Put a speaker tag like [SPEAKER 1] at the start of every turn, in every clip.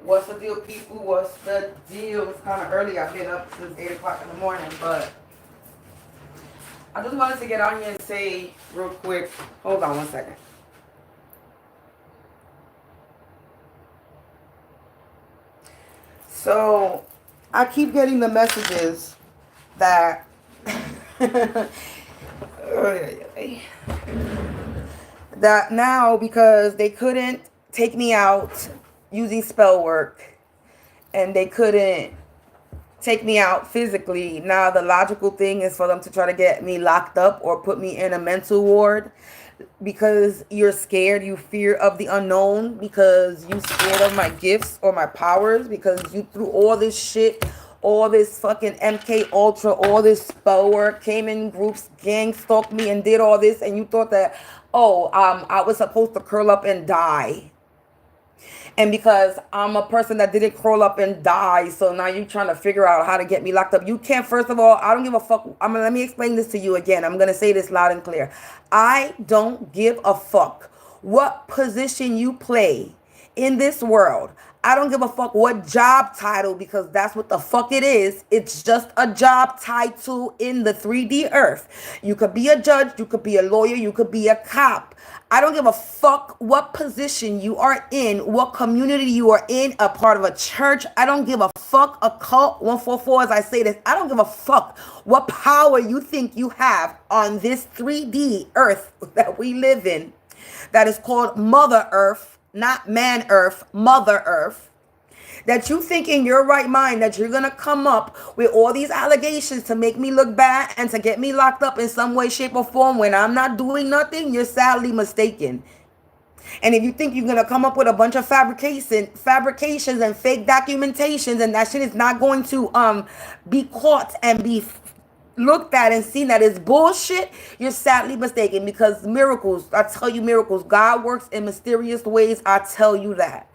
[SPEAKER 1] What's the deal, people? What's the deal? It's kind of early. I've been up since 8 o'clock in the morning, but I just wanted to get on here and say real quick. Hold on one second. So, I keep getting the messages that that now, because they couldn't take me out using spell work and they couldn't take me out physically, now the logical thing is for them to try to get me locked up or put me in a mental ward because you're scared, you fear of the unknown, because you scared of my gifts or my powers, because you threw all this shit, all this fucking MK Ultra, all this spell work, came in groups, gang stalked me and did all this, and you thought that, oh, I was supposed to curl up and die. And because I'm a person that didn't curl up and die, so now you're trying to figure out how to get me locked up. You can't, first of all, I don't give a fuck. Let me explain this to you again. I'm going to say this loud and clear. I don't give a fuck what position you play in this world. I don't give a fuck what job title, because that's what the fuck it is. It's just a job title in the 3D earth. You could be a judge, you could be a lawyer, you could be a cop. I don't give a fuck what position you are in, what community you are in, a part of a church. I don't give a fuck, a cult, 144 as I say this. I don't give a fuck what power you think you have on this 3D earth that we live in, that is called Mother Earth. Not man earth, Mother Earth, that you think in your right mind that you're going to come up with all these allegations to make me look bad and to get me locked up in some way, shape, or form when I'm not doing nothing, you're sadly mistaken. And if you think you're going to come up with a bunch of fabrications and fake documentations and that shit is not going to be caught and be looked at and seen that it's bullshit, you're sadly mistaken, because miracles, I tell you, miracles, God works in mysterious ways, I tell you that.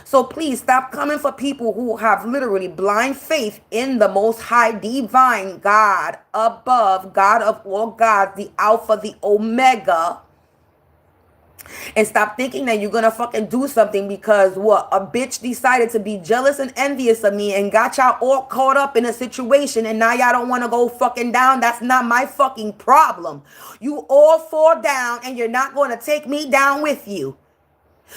[SPEAKER 1] So please stop coming for people who have literally blind faith in the most high divine God above, God of all gods, the Alpha, the Omega. And stop thinking that you're gonna fucking do something because what, a bitch decided to be jealous and envious of me and got y'all all caught up in a situation and now y'all don't want to go fucking down. That's not my fucking problem. You all fall down and you're not going to take me down with you.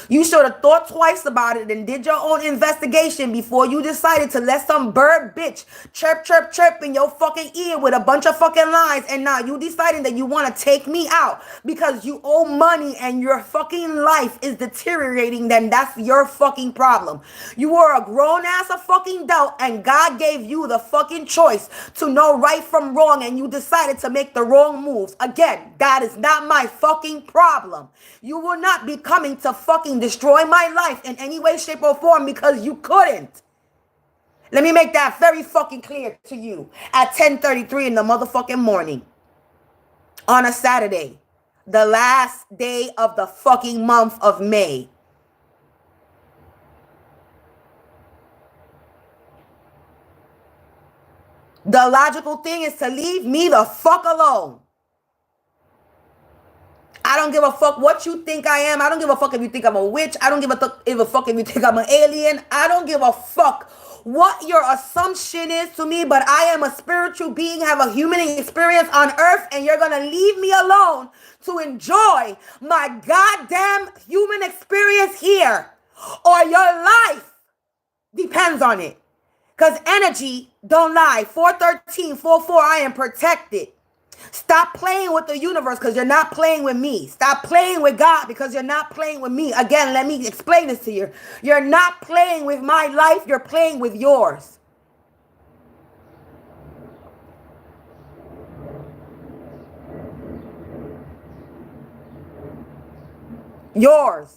[SPEAKER 1] You should have thought twice about it and did your own investigation before you decided to let some bird bitch chirp, chirp, chirp in your fucking ear with a bunch of fucking lies. And now you deciding that you want to take me out because you owe money and your fucking life is deteriorating. Then that's your fucking problem. You are a grown ass a fucking adult and God gave you the fucking choice to know right from wrong and you decided to make the wrong moves. Again, that is not my fucking problem. You will not be coming to fucking destroy my life in any way, shape, or form because you couldn't. Let me make that very fucking clear to you at 10:33 in the motherfucking morning on a Saturday, the last day of the fucking month of May. The logical thing is to leave me the fuck alone. I don't give a fuck what you think I am. I don't give a fuck if you think I'm a witch. I don't give a fuck if you think I'm an alien. I don't give a fuck what your assumption is to me, but I am a spiritual being, have a human experience on earth, and you're going to leave me alone to enjoy my goddamn human experience here, or your life depends on it. Because energy don't lie. 413, 44, I am protected. Stop playing with the universe because you're not playing with me. Stop playing with God because you're not playing with me. Again, let me explain this to you. You're not playing with my life. You're playing with yours. Yours.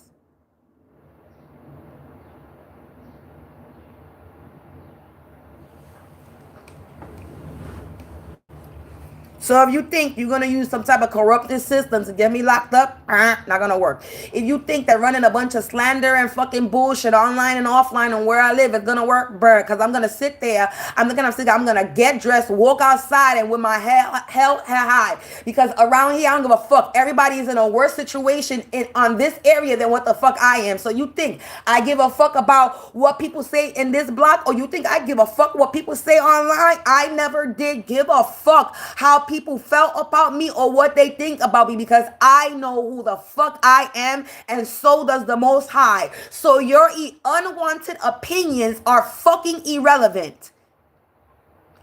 [SPEAKER 1] So if you think you're going to use some type of corrupted system to get me locked up, not going to work. If you think that running a bunch of slander and fucking bullshit online and offline on where I live is going to work, bruh, because I'm going to sit there, I'm going to get dressed, walk outside and with my head high. Because around here, I don't give a fuck. Everybody is in a worse situation on this area than what the fuck I am. So you think I give a fuck about what people say in this block, or you think I give a fuck what people say online? I never did give a fuck how people felt about me or what they think about me, because I know who the fuck I am, and so does the Most High. So your unwanted opinions are fucking irrelevant.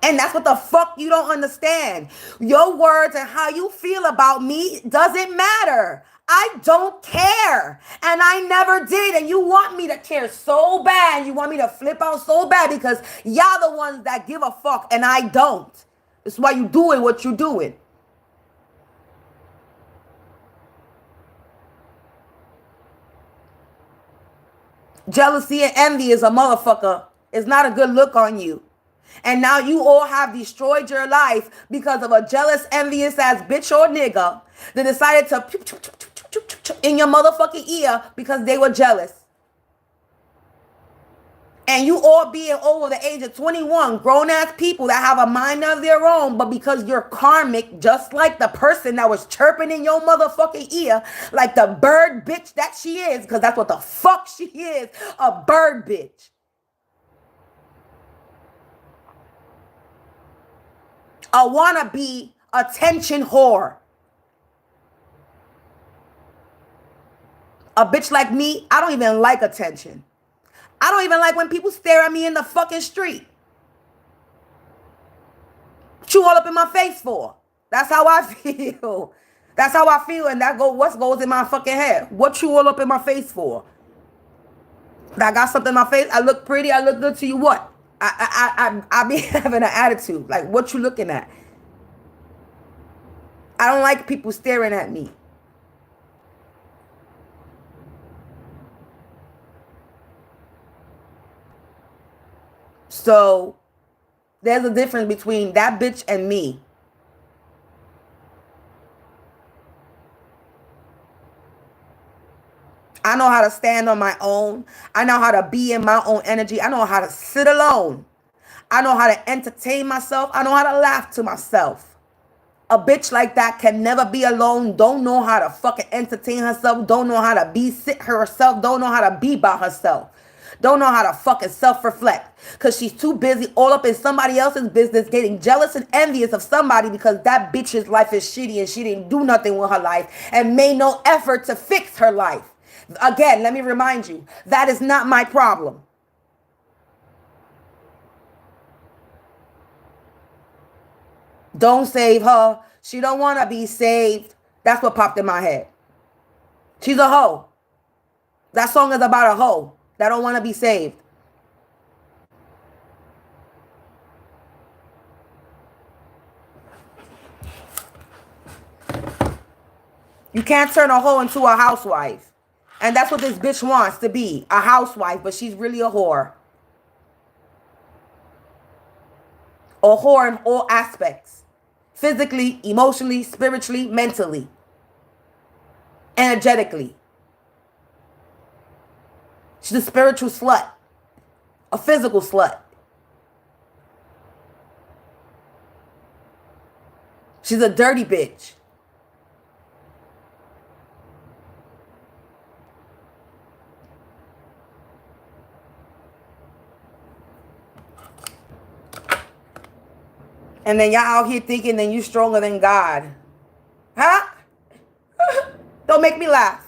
[SPEAKER 1] And that's what the fuck you don't understand. Your words and how you feel about me doesn't matter. I don't care. And I never did. And you want me to care so bad. You want me to flip out so bad because y'all the ones that give a fuck and I don't. That's why you doing what you doing. Jealousy and envy is a motherfucker. It's not a good look on you. And now you all have destroyed your life because of a jealous, envious ass bitch or nigga that decided to in your motherfucking ear because they were jealous. And you all being over the age of 21, grown-ass people that have a mind of their own, but because you're karmic, just like the person that was chirping in your motherfucking ear, like the bird bitch that she is, because that's what the fuck she is, a bird bitch. A wannabe attention whore. A bitch like me, I don't even like attention. I don't even like when people stare at me in the fucking street. What you all up in my face for? That's how I feel. That's how I feel, and what goes in my fucking head. What you all up in my face for? I got something in my face. I look pretty. I look good to you. What? I be having an attitude. Like, what you looking at? I don't like people staring at me. So there's a difference between that bitch and me. I know how to stand on my own. I know how to be in my own energy. I know how to sit alone. I know how to entertain myself. I know how to laugh to myself. A bitch like that can never be alone. Don't know how to fucking entertain herself. Don't know how to be sit herself. Don't know how to be by herself. Don't know how to fucking self-reflect. Because she's too busy all up in somebody else's business, getting jealous and envious of somebody because that bitch's life is shitty and she didn't do nothing with her life and made no effort to fix her life. Again, let me remind you, that is not my problem. Don't save her. She don't want to be saved. That's what popped in my head. She's a hoe. That song is about a hoe that don't want to be saved. You can't turn a hoe into a housewife. And that's what this bitch wants to be, a housewife, but she's really a whore. A whore in all aspects. Physically, emotionally, spiritually, mentally, energetically. She's a spiritual slut. A physical slut. She's a dirty bitch. And then y'all out here thinking that you stronger than God. Huh? Don't make me laugh.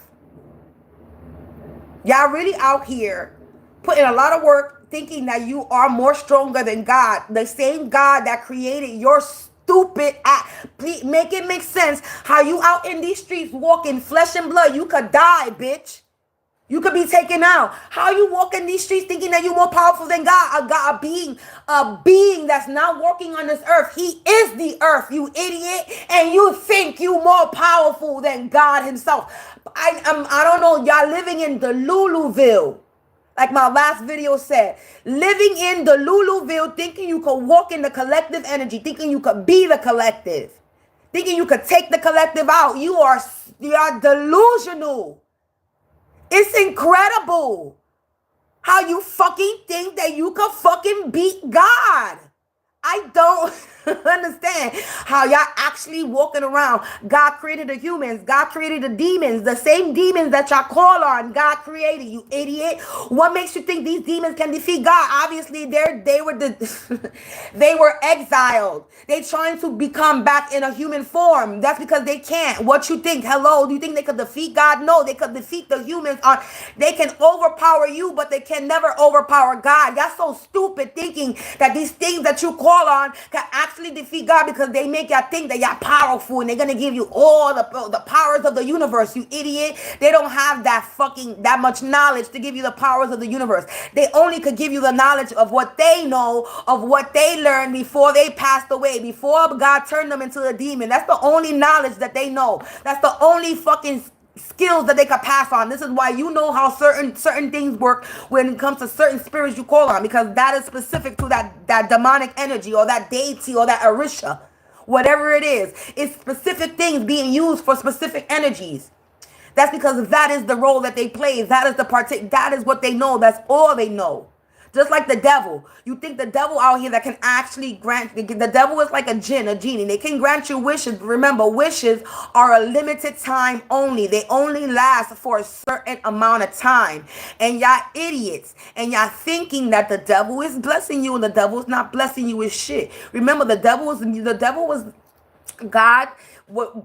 [SPEAKER 1] Y'all really out here putting a lot of work thinking that you are more stronger than God. The same God that created your stupid act. Please make it make sense how you out in these streets walking flesh and blood. You could die, bitch. You could be taken out. How you walk in these streets thinking that you're more powerful than God? A being that's not walking on this earth. He is the earth, you idiot. And you think you more powerful than God himself. I don't know. Y'all living in the Luluville. Like my last video said. Living in the Luluville thinking you could walk in the collective energy. Thinking you could be the collective. Thinking you could take the collective out. You are delusional. It's incredible how you fucking think that you could fucking beat God. I don't understand how y'all actually walking around. God created the humans. God created the demons. The same demons that y'all call on, God created, you idiot. What makes you think these demons can defeat God? Obviously, they were exiled. They trying to become back in a human form. That's because they can't. What you think? Hello? Do you think they could defeat God? No, they could defeat the humans. They can overpower you, but they can never overpower God. Y'all so stupid thinking that these things that you call on can actually defeat God because they make y'all think that y'all powerful and they're gonna give you all the powers of the universe. You idiot. They don't have that much knowledge to give you the powers of the universe. They only could give you the knowledge of what they know, of what they learned before they passed away, before God turned them into a demon. That's the only knowledge that they know. That's the only fucking skills that they could pass on. This is why you know how certain things work when it comes to certain spirits you call on, because that is specific to that demonic energy or that deity or that Orisha, whatever it is. It's specific things being used for specific energies. That's because that is the role that they play. That is what they know. That's all they know. Just like the devil. You think the devil out here that can actually grant, the devil is like a genie. They can grant you wishes. Remember, wishes are a limited time only. They only last for a certain amount of time. And y'all idiots. And y'all thinking that the devil is blessing you and the devil is not blessing you with shit. Remember, the devil was God,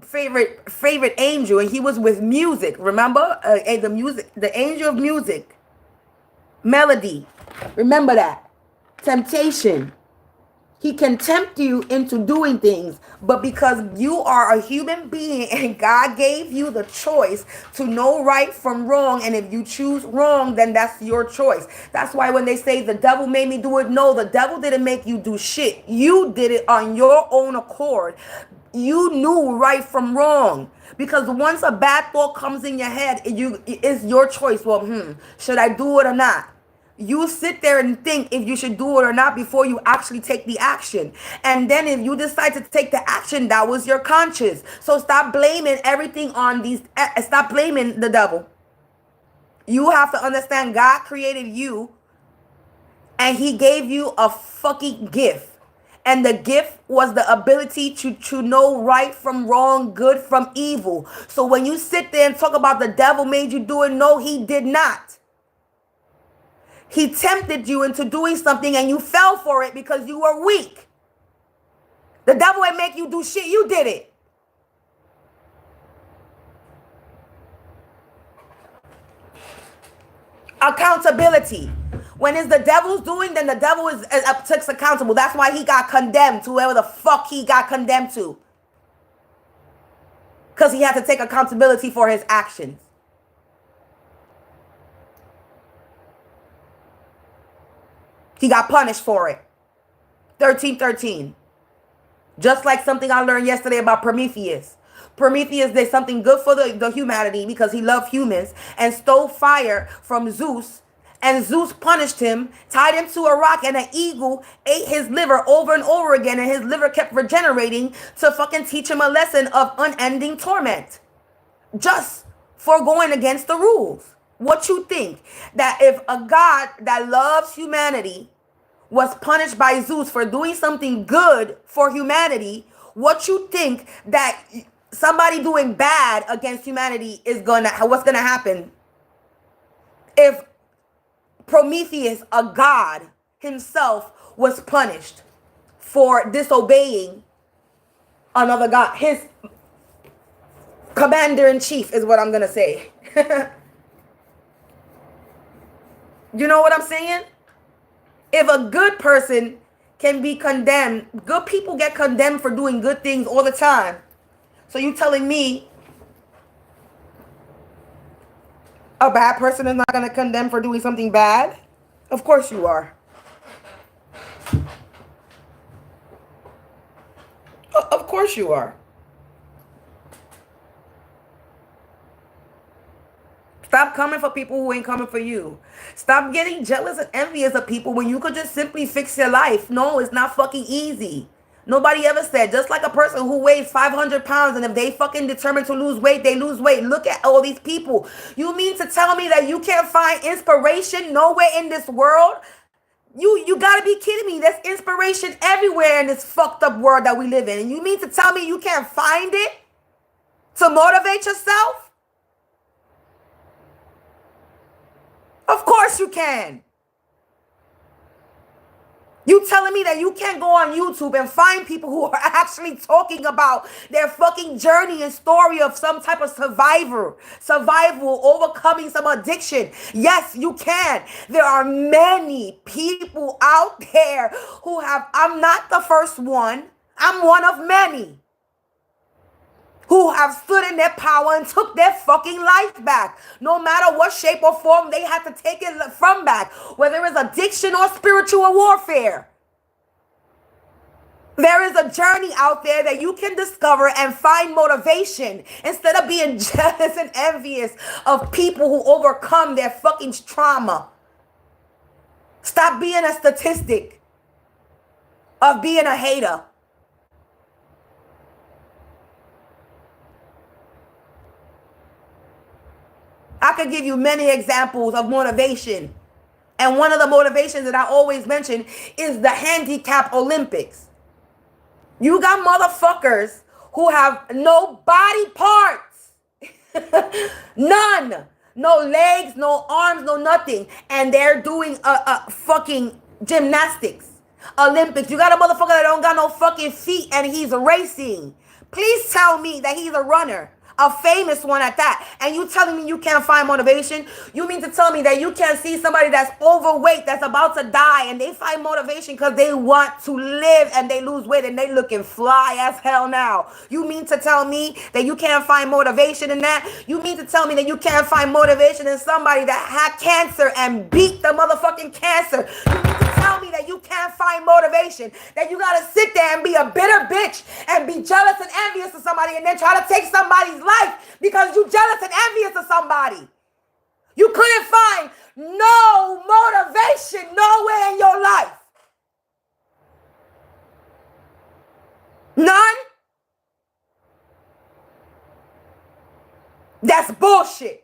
[SPEAKER 1] favorite angel, and he was with music. Remember, the angel of music, melody. Remember that. Temptation. He can tempt you into doing things, but because you are a human being and God gave you the choice to know right from wrong, and if you choose wrong, then that's your choice. That's why when they say the devil made me do it, no, the devil didn't make you do shit. You did it on your own accord. You knew right from wrong. Because once a bad thought comes in your head, it's your choice. Well, should I do it or not? You sit there and think if you should do it or not before you actually take the action. And then if you decide to take the action, that was your conscience. So stop blaming everything on stop blaming the devil. You have to understand God created you and he gave you a fucking gift. And the gift was the ability to know right from wrong, good from evil. So when you sit there and talk about the devil made you do it, no, he did not. He tempted you into doing something and you fell for it because you were weak. The devil ain't make you do shit. You did it. Accountability. When it's the devil's doing, then the devil is takes accountable. That's why he got condemned to whoever the fuck he got condemned to. Because he had to take accountability for his actions. He got punished for it. 1313. Just like something I learned yesterday about Prometheus. Prometheus did something good for the humanity because he loved humans and stole fire from Zeus. And Zeus punished him, tied him to a rock, and an eagle ate his liver over and over again. And his liver kept regenerating to fucking teach him a lesson of unending torment. Just for going against the rules. What you think? That if a God that loves humanity was punished by Zeus for doing something good for humanity, what you think that somebody doing bad against humanity what's gonna happen? If Prometheus, a god himself, was punished for disobeying another god, his commander-in-chief is what I'm gonna say. You know what I'm saying? If a good person can be condemned, good people get condemned for doing good things all the time. So you telling me a bad person is not going to condemn for doing something bad? Of course you are. Of course you are. Stop coming for people who ain't coming for you. Stop getting jealous and envious of people when you could just simply fix your life. No, it's not fucking easy. Nobody ever said, just like a person who weighs 500 pounds and if they fucking determined to lose weight, they lose weight. Look at all these people. You mean to tell me that you can't find inspiration nowhere in this world? You gotta be kidding me. There's inspiration everywhere in this fucked up world that we live in. And you mean to tell me you can't find it to motivate yourself? Of course you can. You telling me that you can't go on YouTube and find people who are actually talking about their fucking journey and story of some type of survival, overcoming some addiction? Yes, you can. There are many people out there who have, I'm not the first one, I'm one of many, who have stood in their power and took their fucking life back. No matter what shape or form they had to take it from back, whether it's addiction or spiritual warfare. There is a journey out there that you can discover and find motivation instead of being jealous and envious of people who overcome their fucking trauma. Stop being a statistic of being a hater. I could give you many examples of motivation. And one of the motivations that I always mention is the handicap Olympics. You got motherfuckers who have no body parts. None. No legs, no arms, no nothing. And they're doing a fucking gymnastics. Olympics. You got a motherfucker that don't got no fucking feet and he's racing. Please tell me that he's a runner. A famous one at that. And you telling me you can't find motivation? You mean to tell me that you can't see somebody that's overweight, that's about to die, and they find motivation because they want to live and they lose weight and they looking fly as hell now? You mean to tell me that you can't find motivation in that? You mean to tell me that you can't find motivation in somebody that had cancer and beat the motherfucking cancer? You mean to tell me that you can't find motivation, that you gotta sit there and be a bitter bitch and be jealous and envious of somebody and then try to take somebody's life because you jealous and envious of somebody? You couldn't find no motivation nowhere in your life. None? That's bullshit.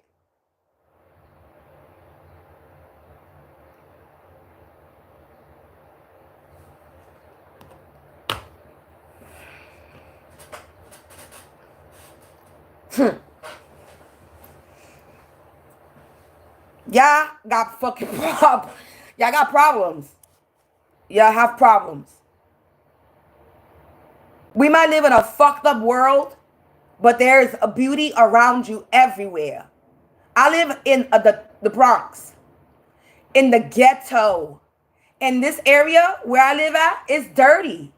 [SPEAKER 1] Y'all got fucking problems. Y'all got problems. Y'all have problems. We might live in a fucked up world, but there's a beauty around you everywhere. I live in the Bronx, in the ghetto. In this area where I live at, it's dirty.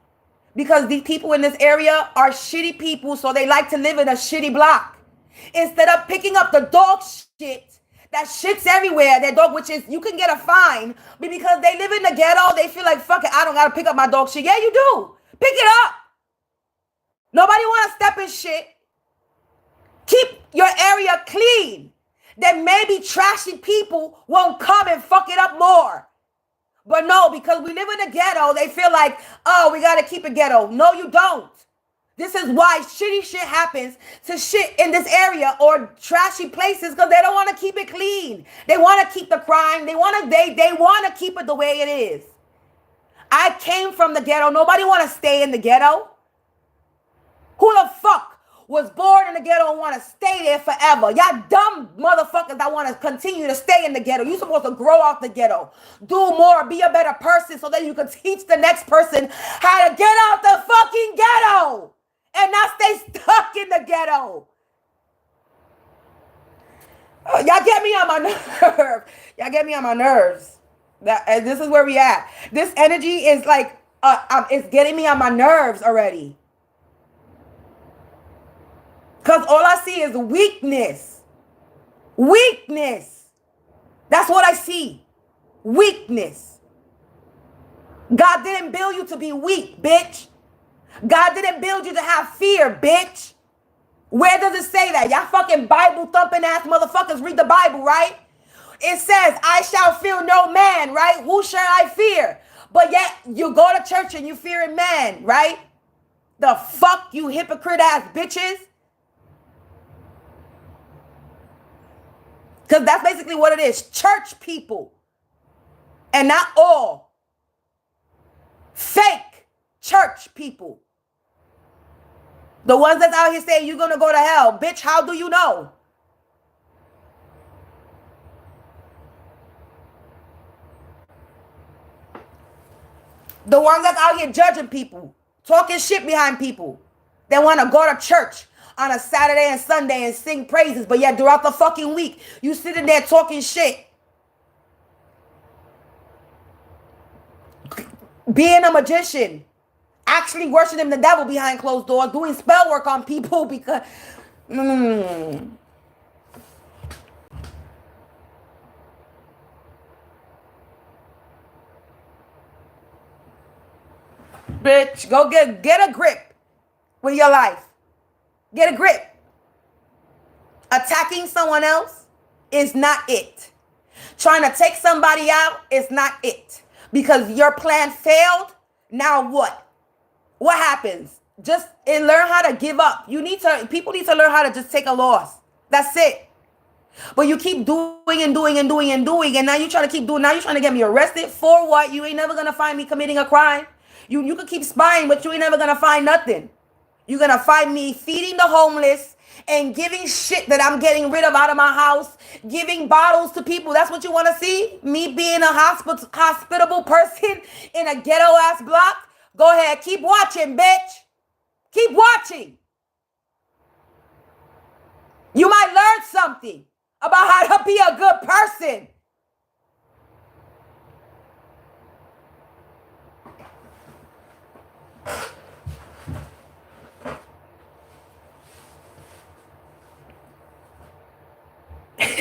[SPEAKER 1] Because these people in this area are shitty people, so they like to live in a shitty block. Instead of picking up the dog shit, that shit's everywhere, that dog, which is, you can get a fine, but because they live in the ghetto, they feel like, fuck it, I don't gotta pick up my dog shit. Yeah, you do. Pick it up. Nobody wanna step in shit. Keep your area clean. Then maybe trashy people won't come and fuck it up more. But no, because we live in the ghetto, they feel like, oh, we got to keep it ghetto. No, you don't. This is why shitty shit happens to shit in this area or trashy places, because they don't want to keep it clean. They want to keep the crime. They want to keep it the way it is. I came from the ghetto. Nobody want to stay in the ghetto. Who the fuck was born in the ghetto and want to stay there forever? Y'all dumb motherfuckers that want to continue to stay in the ghetto. You're supposed to grow out the ghetto. Do more. Be a better person so that you can teach the next person how to get out the fucking ghetto and not stay stuck in the ghetto. Y'all get me on my nerve. Y'all get me on my nerves. This is where we at. This energy is like, it's getting me on my nerves already. Because all I see is weakness. Weakness. That's what I see. Weakness. God didn't build you to be weak, bitch. God didn't build you to have fear, bitch. Where does it say that? Y'all fucking Bible thumping ass motherfuckers read the Bible, right? It says, I shall fear no man, right? Who shall I fear? But yet you go to church and you fear a man, right? The fuck, you hypocrite ass bitches? Because that's basically what it is. Church people. And not all. Fake church people. The ones that's out here saying you're going to go to hell. Bitch, how do you know? The ones that's out here judging people. Talking shit behind people. They want to go to church on a Saturday and Sunday and sing praises. But yet throughout the fucking week, you sitting there talking shit. Being a magician. Actually worshiping the devil behind closed doors. Doing spell work on people because... Bitch, go get a grip with your life. Get a grip. Attacking someone else is not it. Trying to take somebody out is not it. Because your plan failed. Now what? What happens? Just learn how to give up. People need to learn how to just take a loss. That's it. But you keep doing and doing and doing and doing, and now you're trying to keep doing. Now you're trying to get me arrested for what? You ain't never gonna find me committing a crime. You can keep spying, but you ain't never gonna find nothing. You're gonna find me feeding the homeless and giving shit that I'm getting rid of out of my house, giving bottles to people. That's what you want to see? Me being a hospitable person in a ghetto ass block? Go ahead, keep watching, bitch. Keep watching. You might learn something about how to be a good person.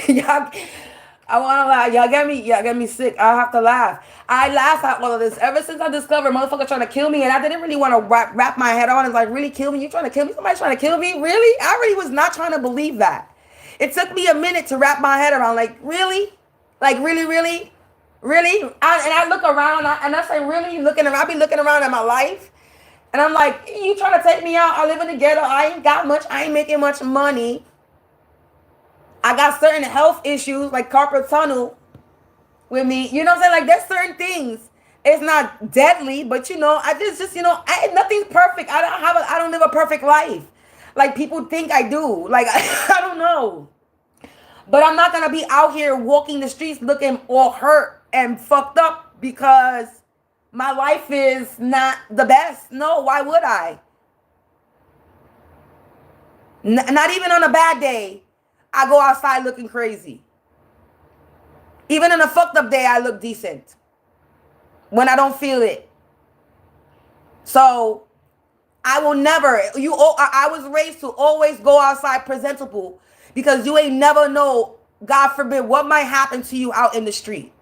[SPEAKER 1] Y'all, I want to laugh. Y'all get me sick. I have to laugh. I laugh at all of this ever since I discovered motherfucker trying to kill me, and I didn't really want to wrap my head on. It's like, really kill me? You trying to kill me? Somebody trying to kill me? Really? I really was not trying to believe that. It took me a minute to wrap my head around. Like, really? Like, really? I look around and I say, really? Looking around? I be looking around at my life, and I'm like, you trying to take me out? I live in the ghetto. I ain't got much. I ain't making much money. I got certain health issues like carpal tunnel with me. You know what I'm saying? Like, there's certain things. It's not deadly, but I just nothing's perfect. I don't live a perfect life. Like people think I do. Like, I don't know. But I'm not going to be out here walking the streets looking all hurt and fucked up because my life is not the best. No, why would I? Not even on a bad day. I go outside looking crazy. Even on a fucked up day, I look decent. When I don't feel it. So, I will never, I was raised to always go outside presentable because you ain't never know, God forbid, what might happen to you out in the street.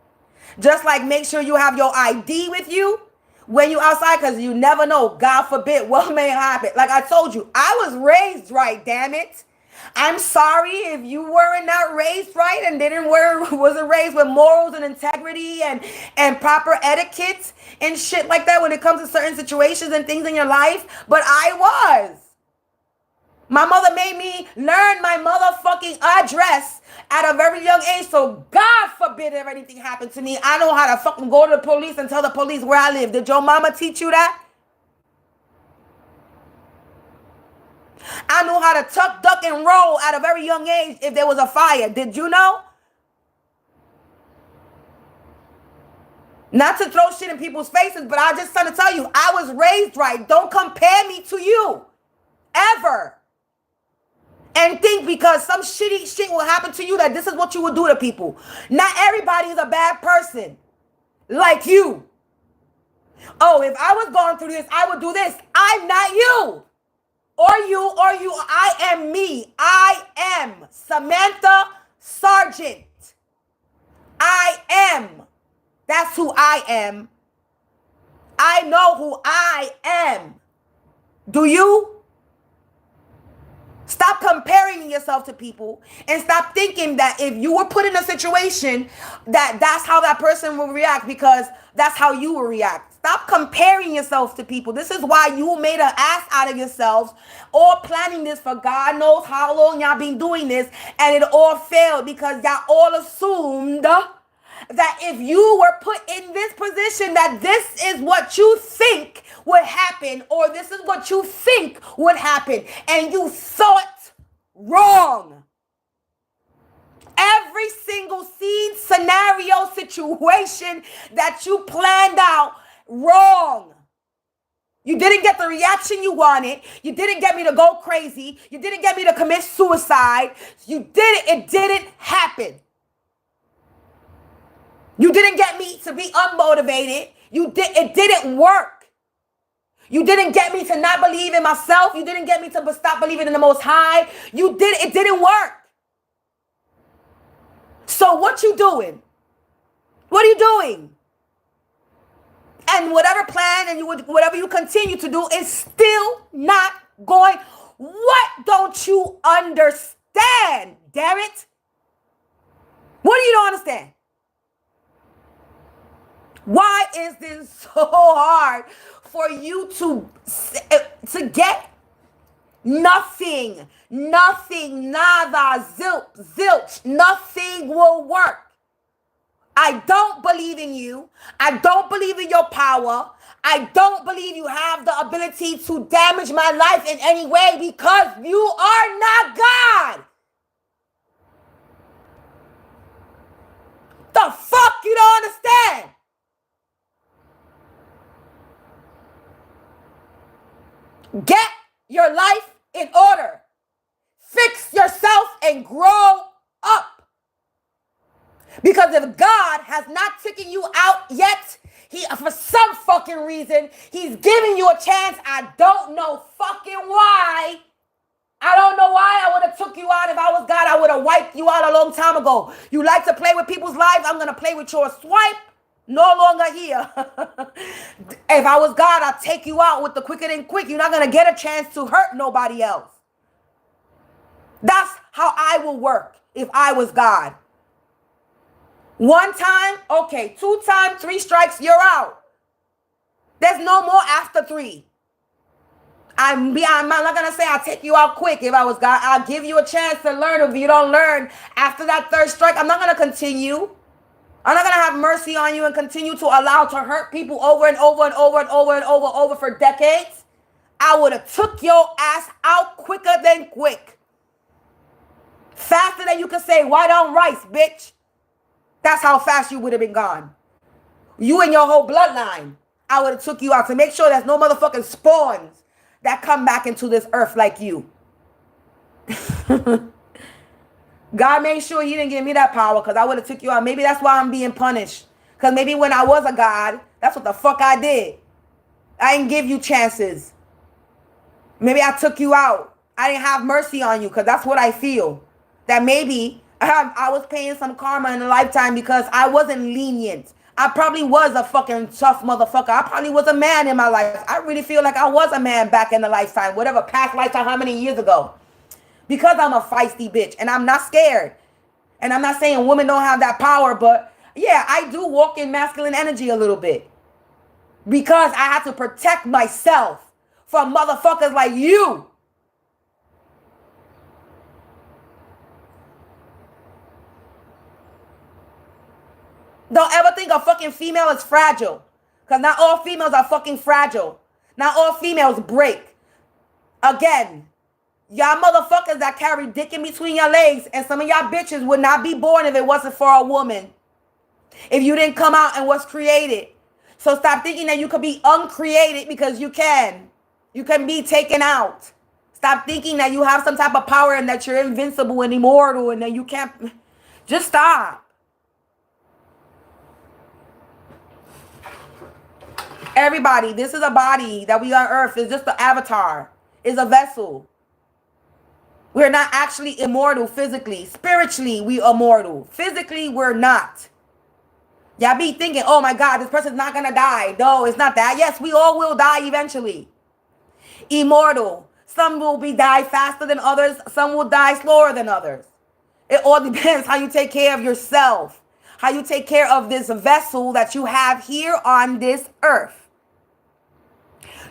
[SPEAKER 1] Just like make sure you have your ID with you when you outside because you never know, God forbid, what may happen. Like I told you, I was raised right, damn it. I'm sorry if you weren't not raised right and wasn't raised with morals and integrity and proper etiquette and shit like that when it comes to certain situations and things in your life. But I was. My mother made me learn my motherfucking address at a very young age. So God forbid if anything happened to me, I know how to fucking go to the police and tell the police where I live. Did your mama teach you that? I knew how to tuck, duck, and roll at a very young age if there was a fire. Did you know? Not to throw shit in people's faces, but I just trying to tell you, I was raised right. Don't compare me to you. Ever. And think because some shitty shit will happen to you that this is what you would do to people. Not everybody is a bad person. Like you. Oh, if I was going through this, I would do this. I'm not you. Or you, I am me. I am Samantha Sargent. I am. That's who I am. I know who I am. Do you? Stop comparing yourself to people and stop thinking that if you were put in a situation that's how that person will react because that's how you will react. Stop comparing yourselves to people. This is why you made an ass out of yourselves, all planning this for God knows how long y'all been doing this, and it all failed because y'all all assumed that if you were put in this position, that this is what you think would happen, or this is what you think would happen, and you thought wrong. Every single scene, scenario, situation that you planned out, wrong. You didn't get the reaction you wanted. You didn't get me to go crazy. You didn't get me to commit suicide. It didn't happen. You didn't get me to be unmotivated. It didn't work. You didn't get me to not believe in myself. You didn't get me to stop believing in the Most High. It didn't work. So what you doing? What are you doing? And whatever plan and whatever you continue to do is still not going. What don't you understand, damn it? What do you don't understand? Why is this so hard for you to get nothing, nada, zilch, nothing will work? I don't believe in you. I don't believe in your power. I don't believe you have the ability to damage my life in any way because you are not God. The fuck you don't understand? Get your life in order. Fix yourself and grow up. Because if God has not taken you out yet, for some fucking reason, he's giving you a chance. I don't know fucking why. I don't know why I would have took you out. If I was God, I would have wiped you out a long time ago. You like to play with people's lives? I'm going to play with yours. Swipe. No longer here. If I was God, I'd take you out with the quicker than quick. You're not going to get a chance to hurt nobody else. That's how I will work if I was God. One time, okay. 2 times, 3 strikes, you're out. There's no more after 3. I'm not going to say I'll take you out quick if I was God. I'll give you a chance to learn. If you don't learn after that 3rd strike, I'm not going to continue. I'm not going to have mercy on you and continue to allow to hurt people over and over and over and over and over for decades. I would have took your ass out quicker than quick. Faster than you could say white on rice, bitch. That's how fast you would have been gone. You and your whole bloodline. I would have took you out to make sure there's no motherfucking spawns that come back into this earth like you. God made sure he didn't give me that power because I would have took you out. Maybe that's why I'm being punished. Because maybe when I was a God, that's what the fuck I did. I didn't give you chances. Maybe I took you out. I didn't have mercy on you because that's what I feel. That maybe I was paying some karma in a lifetime because I wasn't lenient. I probably was a fucking tough motherfucker. I probably was a man in my life. I really feel like I was a man back in the lifetime. Whatever, past lifetime, how many years ago. Because I'm a feisty bitch and I'm not scared. And I'm not saying women don't have that power, but yeah, I do walk in masculine energy a little bit. Because I have to protect myself from motherfuckers like you. Don't ever think a fucking female is fragile. Because not all females are fucking fragile. Not all females break. Again, y'all motherfuckers that carry dick in between your legs, and some of y'all bitches would not be born if it wasn't for a woman. If you didn't come out and was created. So stop thinking that you could be uncreated because you can. You can be taken out. Stop thinking that you have some type of power and that you're invincible and immortal and that you can't. Just stop. Everybody, this is a body that we on earth. It's just an avatar. It's a vessel. We're not actually immortal physically. Spiritually, we are immortal. Physically, we're not. Y'all be thinking, oh my God, this person's not going to die. No, it's not that. Yes, we all will die eventually. Immortal. Some will die faster than others. Some will die slower than others. It all depends how you take care of yourself. How you take care of this vessel that you have here on this earth.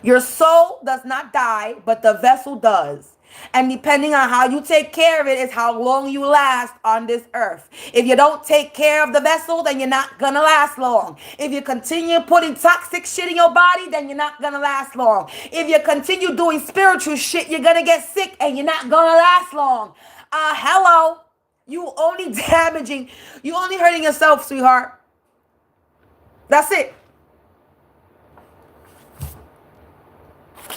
[SPEAKER 1] Your soul does not die, but the vessel does. And depending on how you take care of it is how long you last on this earth. If you don't take care of the vessel, then you're not gonna last long. If you continue putting toxic shit in your body, then you're not gonna last long. If you continue doing spiritual shit, you're gonna get sick and you're not gonna last long. Hello. You only damaging, you only hurting yourself, sweetheart. That's it.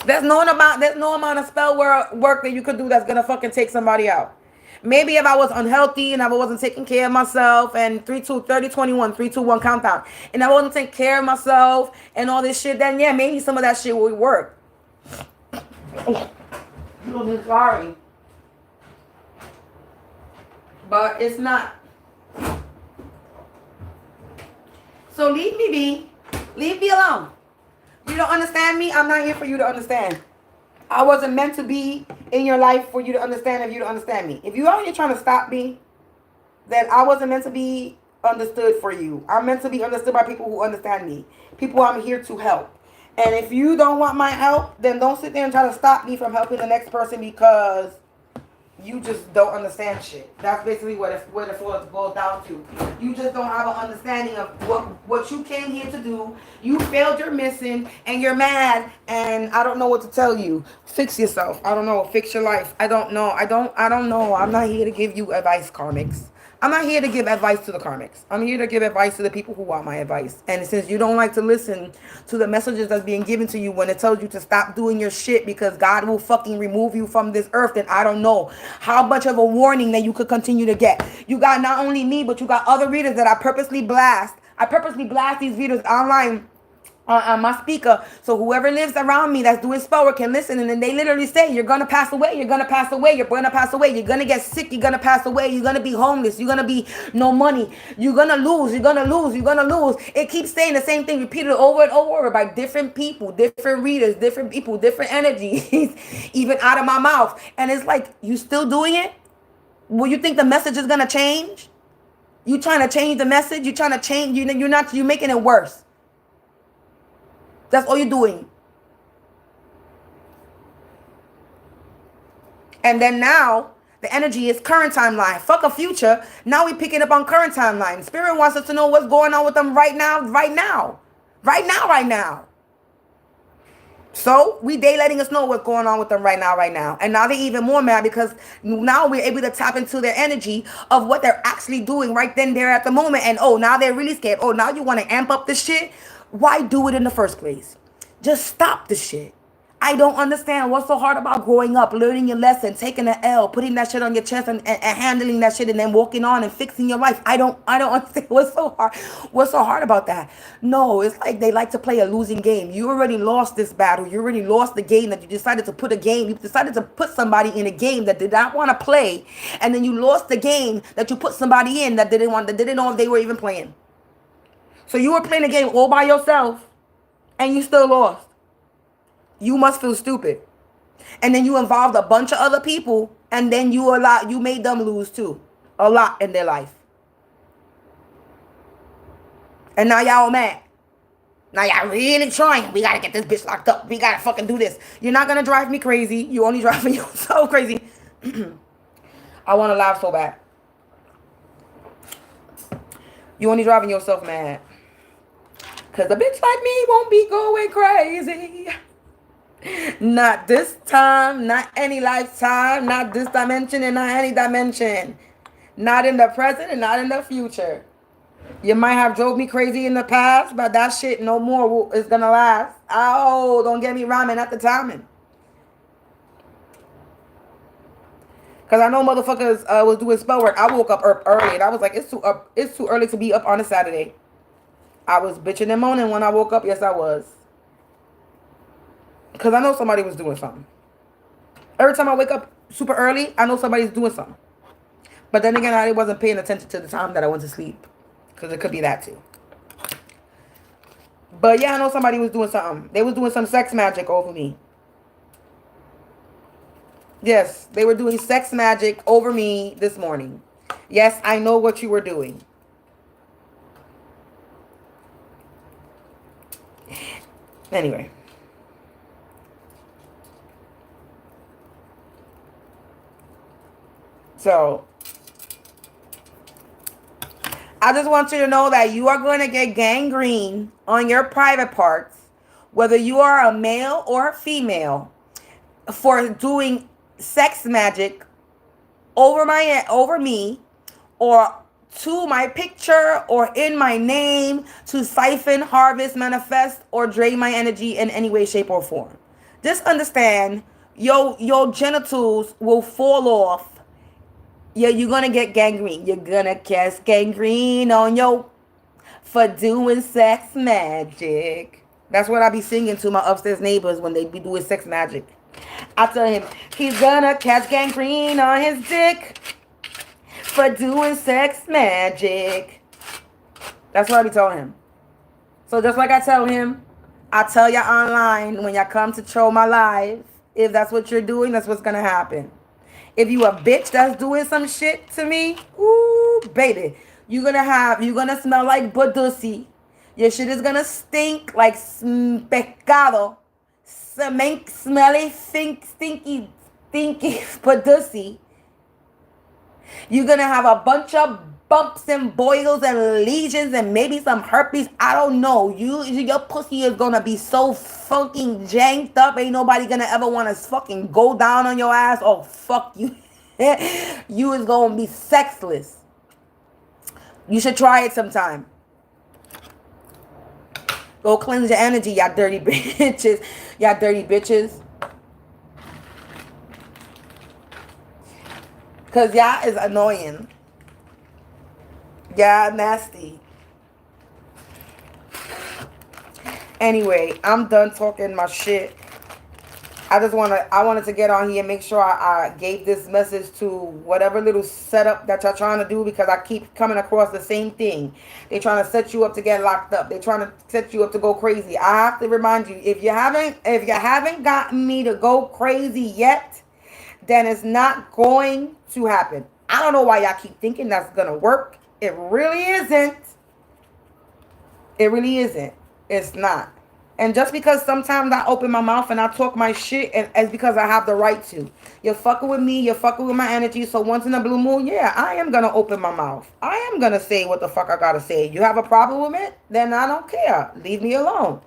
[SPEAKER 1] There's no amount of spell work that you could do that's gonna fucking take somebody out. Maybe if I was unhealthy and I wasn't taking care of myself and 3, 2, 30, 21, 3, 2, 1 countdown, and I wasn't taking care of myself and all this shit, then yeah, maybe some of that shit would work. I'm sorry. But it's not. So leave me be. Leave me alone. You don't understand me? I'm not here for you to understand. I wasn't meant to be in your life for you to understand if you don't understand me. If you are here trying to stop me, then I wasn't meant to be understood for you. I'm meant to be understood by people who understand me. People I'm here to help. And if you don't want my help, then don't sit there and try to stop me from helping the next person because you just don't understand shit. That's basically what it boils down to. You just don't have an understanding of what you came here to do. You failed your mission and you're mad and I don't know what to tell you. Fix yourself. I don't know. Fix your life. I don't know. I don't know. I'm not here to give you advice, karmics. I'm not here to give advice to the karmics. I'm here to give advice to the people who want my advice. And since you don't like to listen to the messages that's being given to you when it tells you to stop doing your shit because God will fucking remove you from this earth, then I don't know how much of a warning that you could continue to get. You got not only me, but you got other readers that I purposely blast. I purposely blast these readers online on my speaker, so whoever lives around me that's doing spell work can listen, and then they literally say, you're gonna pass away, you're gonna pass away, you're gonna pass away, you're gonna get sick, you're gonna pass away, you're gonna be homeless, you're gonna be no money, you're gonna lose, you're gonna lose, you're gonna lose. It keeps saying the same thing, repeated over and over by different people, different readers, different people, different energies, even out of my mouth. And it's like, you still doing it? Well, you think the message is gonna change? You trying to change the message? You trying to change? You're making it worse. That's all you're doing. And then now, the energy is current timeline. Fuck a future. Now we picking up on current timeline. Spirit wants us to know what's going on with them right now, right now. Right now, right now. So they letting us know what's going on with them right now, right now. And now they're even more mad because now we're able to tap into their energy of what they're actually doing right then, there at the moment. And oh, now they're really scared. Oh, now you want to amp up this shit? Why do it in the first place? Just stop the shit. I don't understand what's so hard about growing up, learning your lesson, taking an L, putting that shit on your chest and handling that shit and then walking on and fixing your life. I don't understand what's so hard. What's so hard about that? No, it's like they like to play a losing game. You already lost this battle. You already lost the game that you decided to put You decided to put somebody in a game that did not want to play. And then you lost the game that you put somebody in that didn't know if they were even playing. So you were playing a game all by yourself and you still lost. You must feel stupid. And then you involved a bunch of other people and then you made them lose too. A lot in their life. And now y'all mad. Now y'all really trying. We gotta get this bitch locked up. We gotta fucking do this. You're not gonna drive me crazy. You only driving yourself crazy. I wanna laugh so bad. You only driving yourself mad. Because a bitch like me won't be going crazy. Not this time, not any lifetime, not this dimension and not any dimension. Not in the present and not in the future. You might have drove me crazy in the past, but that shit no more is going to last. Oh, don't get me rhyming at the timing. Because I know motherfuckers was doing spell work. I woke up early and I was like, it's too early to be up on a Saturday. I was bitching and moaning when I woke up. Yes, I was. Because I know somebody was doing something. Every time I wake up super early, I know somebody's doing something. But then again, I wasn't paying attention to the time that I went to sleep. Because it could be that too. But yeah, I know somebody was doing something. They was doing some sex magic over me. Yes, they were doing sex magic over me this morning. Yes, I know what you were doing. Anyway. So I just want you to know that you are going to get gangrene on your private parts, whether you are a male or a female, for doing sex magic over me, or to my picture, or in my name, to siphon, harvest, manifest, or drain my energy in any way, shape, or form. Just understand, your genitals will fall off. Yeah, you're gonna get gangrene. You're gonna catch gangrene on your for doing sex magic. That's what I be singing to my upstairs neighbors when they be doing sex magic. I tell him he's gonna catch gangrene on his dick for doing sex magic. That's what I be telling him. So just like I tell him, I tell you online when y'all come to troll my live, if that's what you're doing, that's what's gonna happen. If you a bitch that's doing some shit to me, ooh, baby, you're gonna smell like budusi. Your shit is gonna stink like pecado. Smelly, stinky budusi. You're gonna have a bunch of bumps and boils and lesions and maybe some herpes. I don't know. Your pussy is gonna be so fucking janked up. Ain't nobody gonna ever want to fucking go down on your ass. Oh, fuck you. You is gonna be sexless. You should try it sometime. Go cleanse your energy, y'all dirty bitches. Y'all dirty bitches. Because y'all is annoying. Y'all nasty. Anyway, I'm done talking my shit. I wanted to get on here and make sure I gave this message to whatever little setup that y'all trying to do, because I keep coming across the same thing. They trying to set you up to get locked up. They trying to set you up to go crazy. I have to remind you, if you haven't gotten me to go crazy yet, then it's not going to happen. I don't know why y'all keep thinking that's gonna work. It really isn't. It really isn't. It's not. And just because sometimes I open my mouth and I talk my shit, and it's because I have the right to. You're fucking with me. You're fucking with my energy. So once in a blue moon, yeah, I am going to open my mouth. I am going to say what the fuck I got to say. You have a problem with it? Then I don't care. Leave me alone.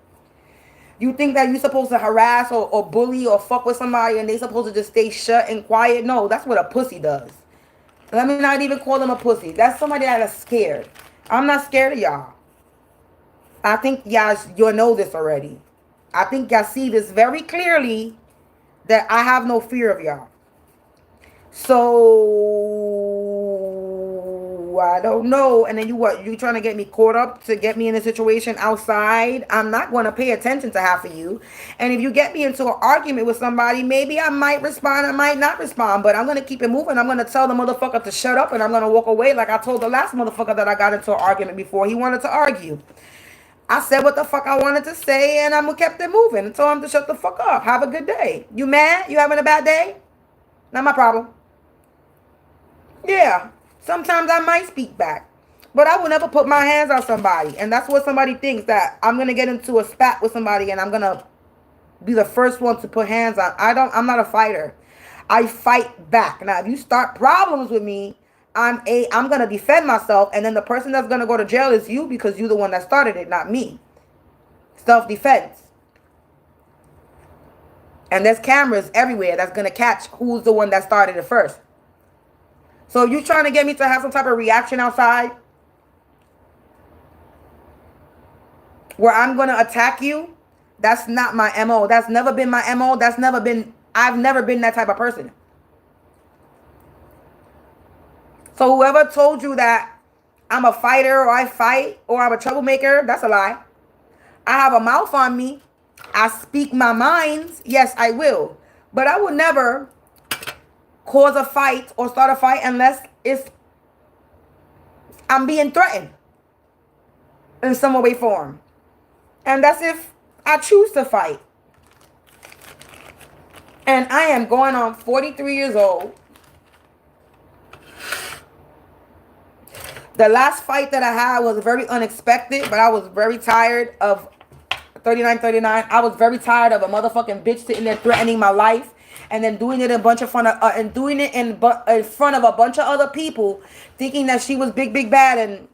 [SPEAKER 1] You think that you're supposed to harass or bully or fuck with somebody and they supposed to just stay shut and quiet? No, that's what a pussy does. Let me not even call them a pussy. That's somebody that is scared. I'm not scared of y'all. I think y'all know this already. I think y'all see this very clearly, that I have no fear of y'all. So I don't know. And then you trying to get me caught up to get me in a situation outside? I'm not going to pay attention to half of you. And if you get me into an argument with somebody, maybe I might respond, I might not respond, but I'm going to keep it moving. I'm going to tell the motherfucker to shut up, and I'm going to walk away, like I told the last motherfucker that I got into an argument before. He wanted to argue. I said what the fuck I wanted to say, and I kept it moving and told him to shut the fuck up. Have a good day. You mad? You having a bad day? Not my problem. Yeah. Sometimes I might speak back, but I will never put my hands on somebody. And that's what somebody thinks, that I'm going to get into a spat with somebody and I'm going to be the first one to put hands on. I'm not a fighter. I fight back. Now, if you start problems with me, I'm going to defend myself, and then the person that's going to go to jail is you, because you're the one that started it, not me. Self-defense. And there's cameras everywhere that's going to catch who's the one that started it first. So if you're trying to get me to have some type of reaction outside where I'm going to attack you, that's not my MO. That's never been my MO. I've never been that type of person. So whoever told you that I'm a fighter, or I fight, or I'm a troublemaker, that's a lie. I have a mouth on me. I speak my mind. Yes, I will. But I will never cause a fight or start a fight unless I'm being threatened in some way, form. And that's if I choose to fight. And I am going on 43 years old. The last fight that I had was very unexpected, but I was very tired of 39. I was very tired of a motherfucking bitch sitting there threatening my life and then doing it in a bunch of front of and doing it in front of a bunch of other people, thinking that she was big bad. And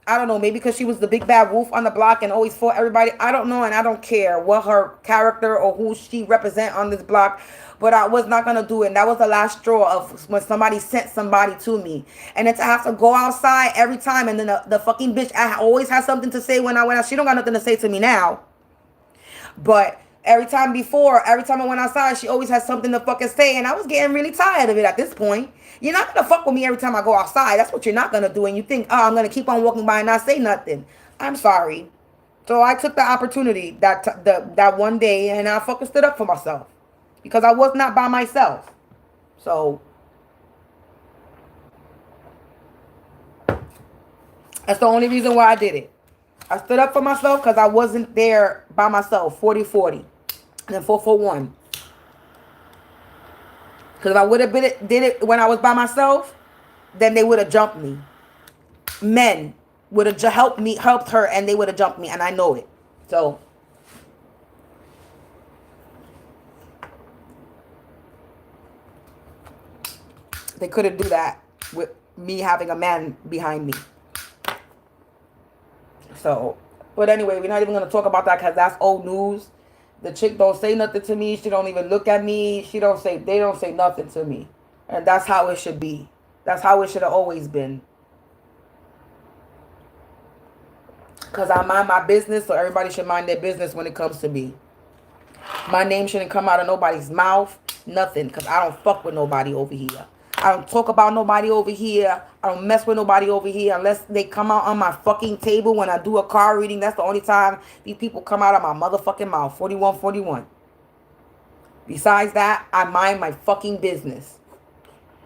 [SPEAKER 1] I don't know, maybe because she was the big bad wolf on the block and always fought everybody. I don't know, and I don't care what her character or who she represent on this block. But I was not gonna do it. And that was the last straw of when somebody sent somebody to me. And then to have to go outside every time, and then the fucking bitch I always has something to say when I went out. She don't got nothing to say to me now. But every time I went outside, she always has something to fucking say. And I was getting really tired of it at this point. You're not gonna fuck with me every time I go outside. That's what you're not gonna do. And you think, oh, I'm gonna keep on walking by and not say nothing. I'm sorry. So I took the opportunity that one day, and I fucking stood up for myself. Because I was not by myself. So that's the only reason why I did it. I stood up for myself because I wasn't there by myself. 40-40. And then 4-4-1. Because if I would have did it when I was by myself, then they would have jumped me. Men would have helped her, and they would have jumped me. And I know it. So they couldn't do that with me having a man behind me. So, but anyway, we're not even going to talk about that because that's old news. The chick don't say nothing to me. She don't even look at me. They don't say nothing to me. And that's how it should be. That's how it should have always been. Because I mind my business, so everybody should mind their business when it comes to me. My name shouldn't come out of nobody's mouth. Nothing. Because I don't fuck with nobody over here. I don't talk about nobody over here. I don't mess with nobody over here unless they come out on my fucking table when I do a card reading. That's the only time these people come out of my motherfucking mouth. 41-41. Besides that, I mind my fucking business.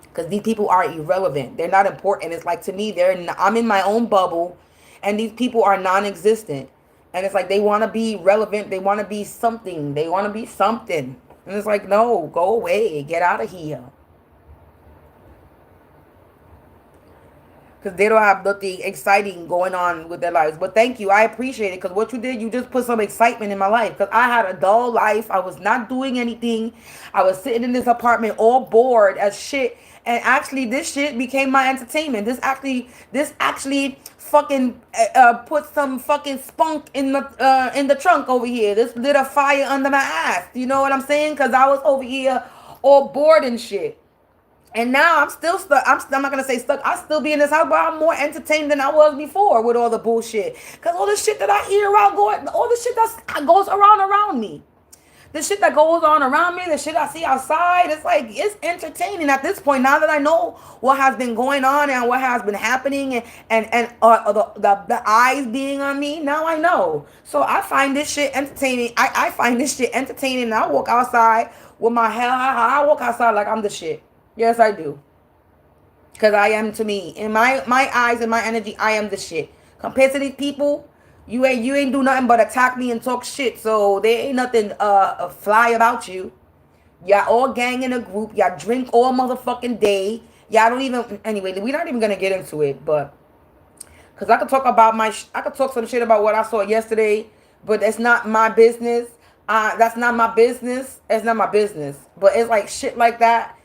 [SPEAKER 1] Because these people are irrelevant. They're not important. It's like, to me, I'm in my own bubble. And these people are non-existent. And it's like they want to be relevant. They want to be something. They want to be something. And it's like, no, go away. Get out of here. Because they don't have nothing exciting going on with their lives. But thank you. I appreciate it. Because what you did, you just put some excitement in my life. Because I had a dull life. I was not doing anything. I was sitting in this apartment all bored as shit. And actually, this shit became my entertainment. This actually fucking put some fucking spunk in the trunk over here. This lit a fire under my ass. You know what I'm saying? Because I was over here all bored and shit. And now I'm still stuck. I'm not going to say stuck. I still be in this house, but I'm more entertained than I was before with all the bullshit. Because all the shit that I hear all the shit that goes around me. The shit that goes on around me, the shit I see outside, it's like, it's entertaining at this point. Now that I know what has been going on and what has been happening and the eyes being on me, now I know. So I find this shit entertaining. I find this shit entertaining. And I walk outside with my hair. I walk outside like I'm the shit. Yes, I do. Because I am, to me. In my eyes and my energy, I am the shit. Compared to these people, you ain't do nothing but attack me and talk shit. So there ain't nothing fly about you. Y'all all gang in a group. Y'all drink all motherfucking day. Y'all don't even... Anyway, we're not even going to get into it. But... Because I could talk about I could talk some shit about what I saw yesterday. But that's not my business. That's not my business. It's not my business. But it's like shit like that.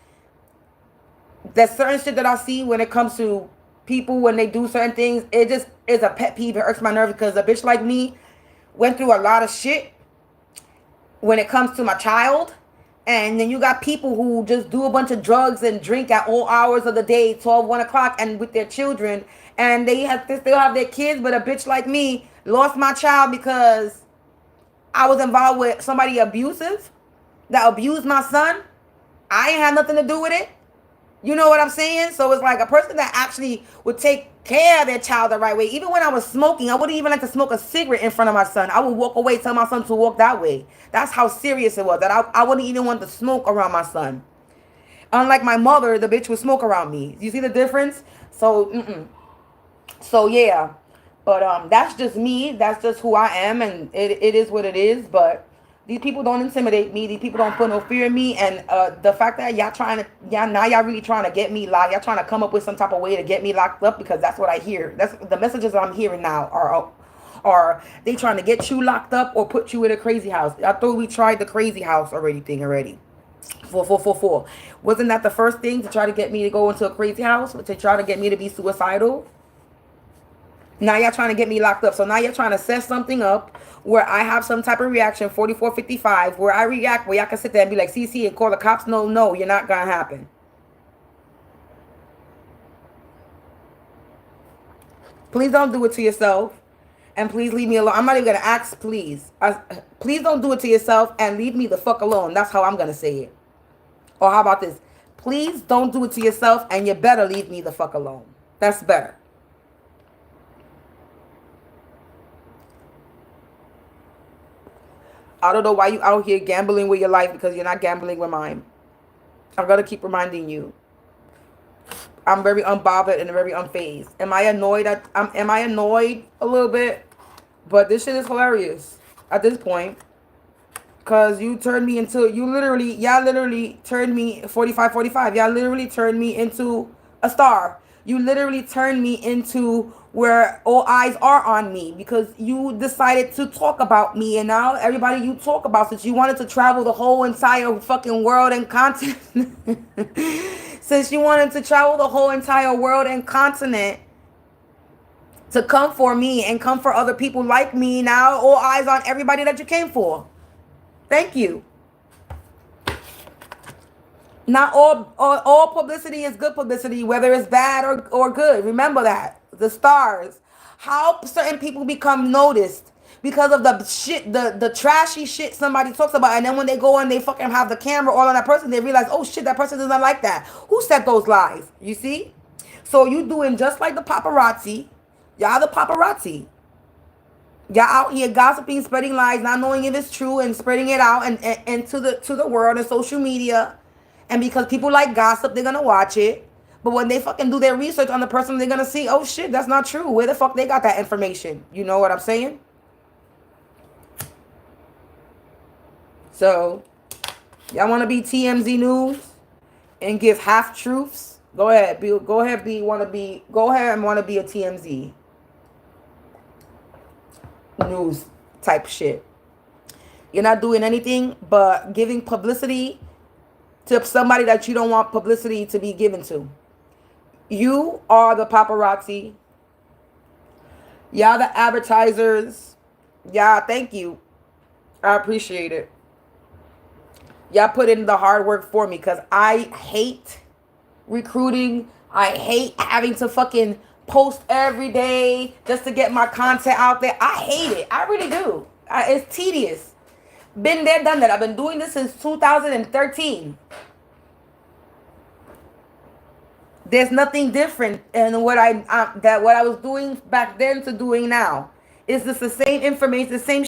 [SPEAKER 1] There's certain shit that I see when it comes to people when they do certain things. It just is a pet peeve. It irks my nerve because a bitch like me went through a lot of shit when it comes to my child. And then you got people who just do a bunch of drugs and drink at all hours of the day, 12, 1 o'clock, and with their children. And they still have their kids. But a bitch like me lost my child because I was involved with somebody abusive that abused my son. I ain't had nothing to do with it. You know what I'm saying? So it's like a person that actually would take care of their child the right way. Even when I was smoking, I wouldn't even like to smoke a cigarette in front of my son. I would walk away, tell my son to walk that way. That's how serious it was. That I wouldn't even want to smoke around my son. Unlike my mother, the bitch would smoke around me. You see the difference? So, So yeah. But that's just me. That's just who I am. And it is what it is. But these people don't intimidate me. These people don't put no fear in me. And the fact that y'all really trying to get me locked. Y'all trying to come up with some type of way to get me locked up, because that's what I hear. That's the messages I'm hearing now are they trying to get you locked up or put you in a crazy house. I thought we tried the crazy house already. Four. Wasn't that the first thing to try to get me to go into a crazy house? To try to get me to be suicidal? Now y'all trying to get me locked up. So now you're trying to set something up where I have some type of reaction, 4455, where I react, where y'all can sit there and be like, CC, and call the cops. No, you're not going to happen. Please don't do it to yourself. And please leave me alone. I'm not even going to ask, please. Please don't do it to yourself and leave me the fuck alone. That's how I'm going to say it. Or how about this? Please don't do it to yourself and you better leave me the fuck alone. That's better. I don't know why you out here gambling with your life, because you're not gambling with mine. I'm going to keep reminding you. I'm very unbothered and very unfazed. Am I annoyed? Am I annoyed a little bit? But this shit is hilarious at this point. Because you turned me into, y'all literally turned me, 4545. Y'all literally turned me into a star. You literally turned me into where all eyes are on me, because you decided to talk about me. And now everybody you talk about, since you wanted to travel the whole entire fucking world and continent, since you wanted to travel the whole entire world and continent to come for me and come for other people like me, now all eyes on everybody that you came for. Thank you. Not all publicity is good publicity, whether it's bad or good. Remember that. The stars. How certain people become noticed because of the shit, the trashy shit somebody talks about. And then when they go and they fucking have the camera all on that person, they realize, oh shit, that person doesn't like that. Who said those lies? You see? So you doing just like the paparazzi. Y'all the paparazzi. Y'all out here gossiping, spreading lies, not knowing if it's true, and spreading it out and to the world and social media. And because people like gossip, they're gonna watch it. But when they fucking do their research on the person, they're gonna see, oh shit, that's not true. Where the fuck they got that information? You know what I'm saying? So, y'all wanna be TMZ News and give half truths? Go ahead, go ahead and wanna be a TMZ News type shit. You're not doing anything but giving publicity to somebody that you don't want publicity to be given to. You are the paparazzi. Y'all the advertisers. Y'all, thank you. I appreciate it. Y'all put in the hard work for me, because I hate recruiting. I hate having to fucking post every day just to get my content out there. I hate it. I really do. It's tedious. Been there, done that. I've been doing this since 2013. There's nothing different in what I was doing back then to doing now. It's just the same information, the same